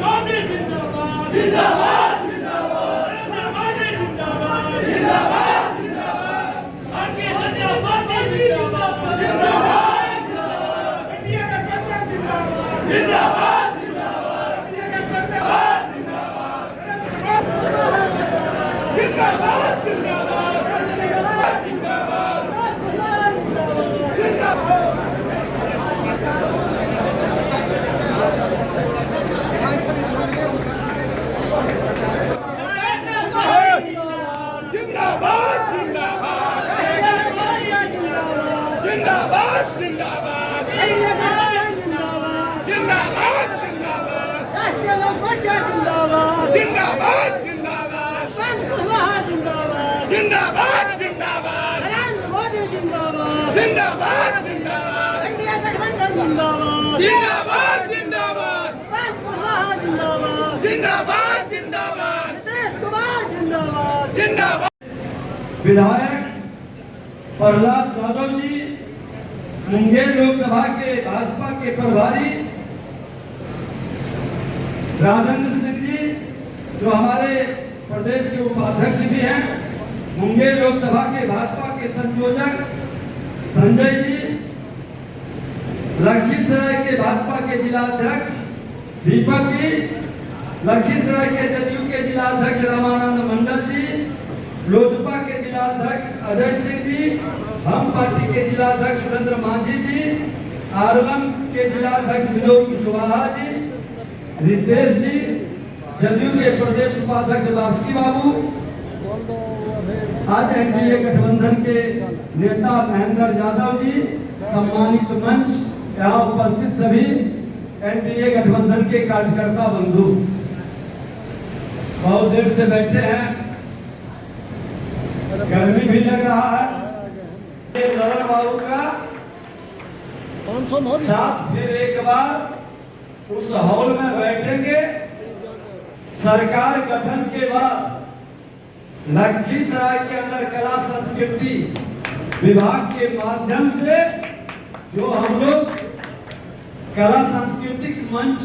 मोदी जिंदाबाद जिंदाबाद जिंदाबाद, नरेंद्र मोदी जिंदाबाद जिंदाबाद जिंदाबाद, भारतीय जनता पार्टी जिंदाबाद जिंदाबाद जिंदाबाद, इंडिया गठबंधन जिंदाबाद जिंदाबाद जिंदाबाद, इंडिया गठबंधन जिंदाबाद जिंदाबाद जिंदाबाद जिंदाबाद जिंदाबाद जिंदाबाद जिंदाबाद, राष्ट्रीय लोक मोर्चा जिंदाबाद जिंदाबाद जिंदाबाद, जिंदाबाद जिंदाबाद जिंदाबाद, नरेंद्र मोदी जिंदाबाद जिंदाबाद जिंदाबाद, इंडिया गठबंधन जिंदाबाद जिंदाबाद जिंदाबाद, जिंदाबाद जिंदाबाद जिंदाबाद, नीतीश कुमार जिंदाबाद जिंदाबाद। विधायक प्रहलाद यादव जी मुंगेर लोकसभा के भाजपा के प्रभारी, राजेंद्र सिंह जी जो हमारे प्रदेश के उपाध्यक्ष भी हैं, मुंगेर लोकसभा के भाजपा के संयोजक संजय जी, लखीसराय के भाजपा के जिलाध्यक्ष दीपक जी, लखीसराय के जदयू के जिलाध्यक्ष रामानंद मंडल जी, लोजपा के जिलाध्यक्ष अजय सिंह जी, हम पार्टी के जिलाध्यक्ष सुरेंद्र मांझी जी, आरवन के जिलाध्यक्ष विनोद कुशवाहा जी, रितेश जी, जदयू के प्रदेश उपाध्यक्ष बास्की बाबू, आज एनडीए गठबंधन के नेता महेंद्र यादव जी, सम्मानित मंच, यहाँ उपस्थित सभी एनडीए गठबंधन के कार्यकर्ता बंधु, बहुत देर से बैठे हैं, गर्मी भी लग रहा है। ललन बाबू का साथ फिर एक बार उस हॉल में बैठेंगे। सरकार गठन के बाद लखीसराय के अंदर कला संस्कृति विभाग के माध्यम से जो हम लोग कला सांस्कृतिक मंच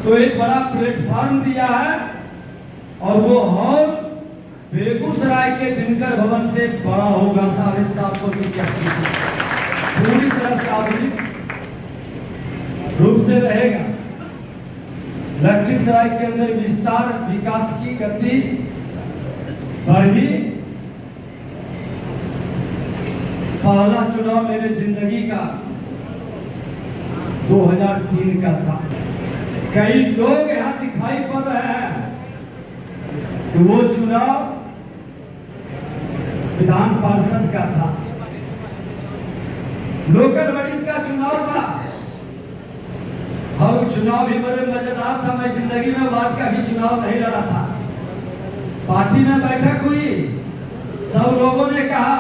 तो एक बड़ा प्लेटफॉर्म दिया है, और वो हॉल बेगूसराय के दिनकर भवन से बड़ा होगा, 750 की कैपेसिटी, पूरी तरह से आधुनिक रूप से रहेगा। लखीसराय के अंदर विस्तार विकास की गति बढ़ी। पहला चुनाव मेरे जिंदगी का 2003 का था। कई लोग यहाँ दिखाई पड़ रहे हैं कि वो चुनाव विधान पार्षद का था, लोकल बॉडीज का चुनाव था, और चुनाव भी बड़े मजेदार था। मैं जिंदगी में बार का भी चुनाव नहीं लड़ा था। पार्टी में बैठक हुई, सब लोगों ने कहा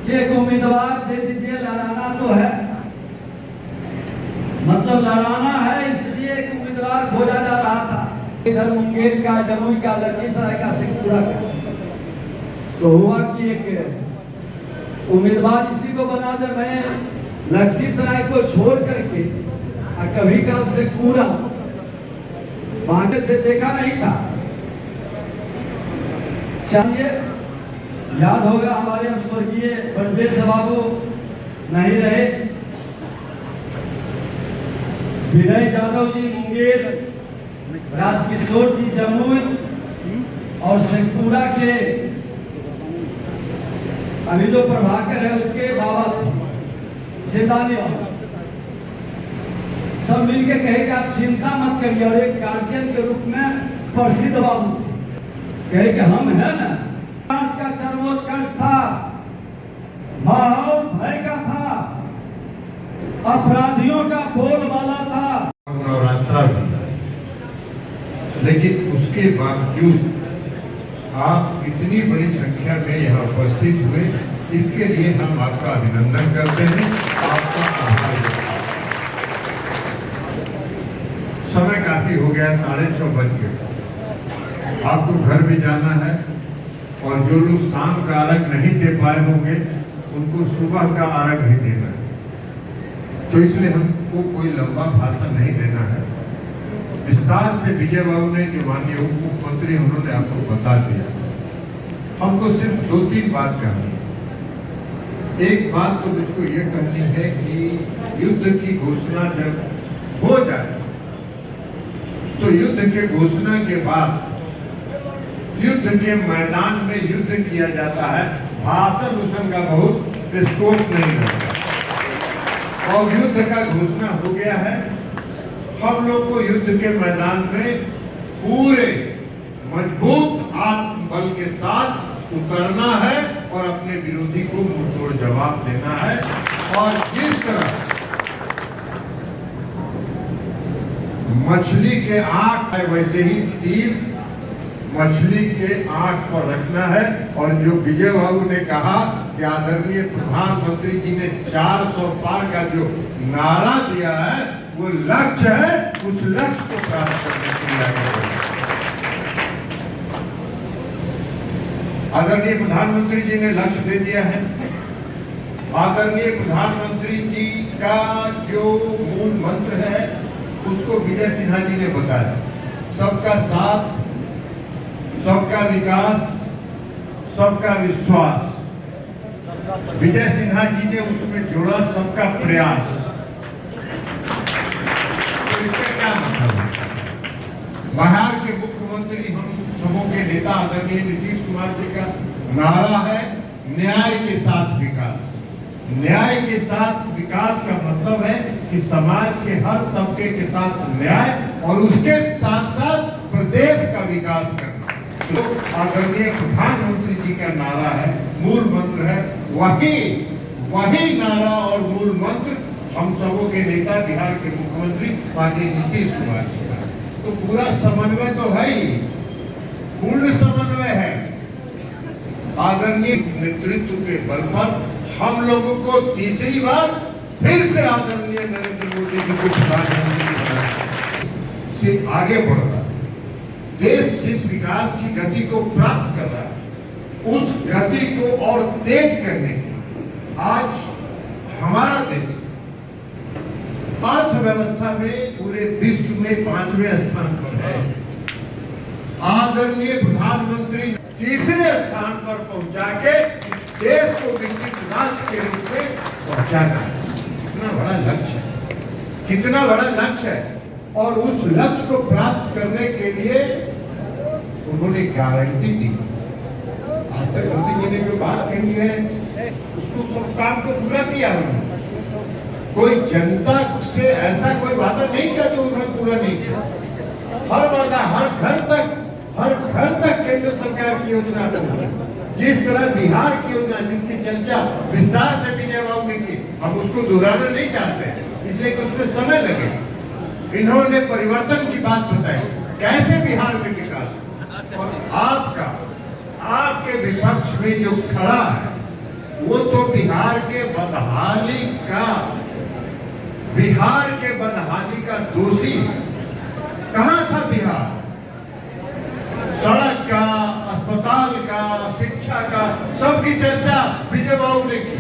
कि एक उम्मीदवार दे दीजिए, लड़ाना तो है, मतलब लड़ाना है, इसलिए एक उम्मीदवार खोजा जा रहा था। इधर मुंगेर का, जमुई का, लखीसराय का, शेखपुरा का। तो हुआ कि एक उम्मीदवार इसी को बना दे। मैं लखीसराय को छोड़ करके कभी काल शेखपुरा से देखा नहीं था। चलिए, याद होगा हमारे स्वर्गीय ब्रजेश बाबू नहीं रहे, विनय यादव जी मुंगेर, राजकिशोर जी जमुई, और शेखपुरा के अभी जो प्रभाकर है उसके बाबा सिद्धानी बाबा, सब मिलके कहे कि आप चिंता मत करिए। और एक गार्जियन के रूप में प्रसिद्ध बाबू थे, कहे कि हम है ना, का चरमोत्कर्ष था, माहौल भय का था, अपराधियों का बोलबाला था, नवरात्रा भी, लेकिन उसके बावजूद आप इतनी बड़ी संख्या में यहाँ उपस्थित हुए, इसके लिए हम आपका अभिनंदन करते हैं, आपका आभार व्यक्त करते हैं। समय काफी हो गया, 6:30 बज गए, आपको घर भी जाना है, और जो लोग शाम का अर्घ नहीं दे पाए होंगे उनको सुबह का अर्घ भी देना है। तो इसलिए हमको कोई लंबा भाषण नहीं देना है, विस्तार से विजय बाबू ने, जो माननीय उप मुख्यमंत्री, उन्होंने आपको बता दिया। हमको सिर्फ 2-3 बात कहनी है। एक बात तो मुझको ये कहनी है कि युद्ध की घोषणा जब हो जाए तो युद्ध के घोषणा के बाद युद्ध के मैदान में युद्ध किया जाता है, भाषण उसन का बहुत स्कोप नहीं रहता। और युद्ध का घोषणा हो गया है, हम लोग को युद्ध के मैदान में पूरे मजबूत आत्मबल के साथ उतरना है और अपने विरोधी को मुंहतोड़ जवाब देना है। और जिस तरह मछली के आंख है, वैसे ही तीर मछली के आंख पर रखना है। और जो विजय बाबू ने कहा कि आदरणीय प्रधानमंत्री जी ने 400 पार का जो नारा दिया है, वो लक्ष्य है, उस लक्ष्य को प्राप्त करने के लिए आगे बढ़ना। आदरणीय प्रधानमंत्री जी ने लक्ष्य दे दिया है। आदरणीय प्रधानमंत्री जी का जो मूल मंत्र है, उसको विजय सिन्हा जी ने बताया, सबका साथ, सबका विकास, सबका विश्वास। विजय सिन्हा जी ने उसमें जोड़ा सबका प्रयास। तो इसका क्या मतलब है? बिहार के मुख्यमंत्री, हम सबों के नेता आदरणीय नीतीश कुमार जी का नारा है, न्याय के साथ विकास। न्याय के साथ विकास का मतलब है कि समाज के हर तबके के साथ न्याय और उसके साथ साथ प्रदेश का विकास करना। तो आदरणीय प्रधानमंत्री जी का नारा है, मूल मंत्र है, वही नारा और मूल मंत्र हम सबों के नेता, बिहार के मुख्यमंत्री माननीय नीतीश कुमार जी का। तो पूरा समन्वय तो है ही, पूर्ण समन्वय है। आदरणीय नेतृत्व के बल पर हम लोगों को तीसरी बार फिर से आदरणीय नरेंद्र मोदी जी को प्रधानमंत्री से आगे बढ़ रहा है। देश जिस विकास की गति को प्राप्त कर रहा है, उस गति को और तेज करने के आज हमारा देश अर्थव्यवस्था में पूरे विश्व में 5वें स्थान पर है। आदरणीय प्रधानमंत्री तीसरे स्थान पर पहुंचा के देश को विकसित राष्ट्र के रूप में पहुंचाना। कितना बड़ा लक्ष्य है, कितना बड़ा लक्ष्य है। और उस लक्ष्य को प्राप्त करने के लिए उन्होंने गारंटी दी। आज तक मोदी जी ने जो बात कही है, उसको सब काम को पूरा किया उन्होंने। कोई जनता से ऐसा कोई वादा नहीं किया जो उन्होंने पूरा नहीं किया। हर वादा, हर घर तक केंद्र सरकार की योजना पहुंची। जिस तरह बिहार की योजना, जिसकी चर्चा विस्तार से विजय बाबू ने की, हम उसको दोहराना नहीं चाहते, इसलिए कि उसमें समय लगे। इन्होंने परिवर्तन की बात बताई, कैसे बिहार में विकास। और आपके विपक्ष में जो खड़ा है, वो तो बिहार के बदहाली का दोषी। कहां था बिहार? सड़क का, अस्पताल का, शिक्षा का, सबकी चर्चा विजय बाबू ने की।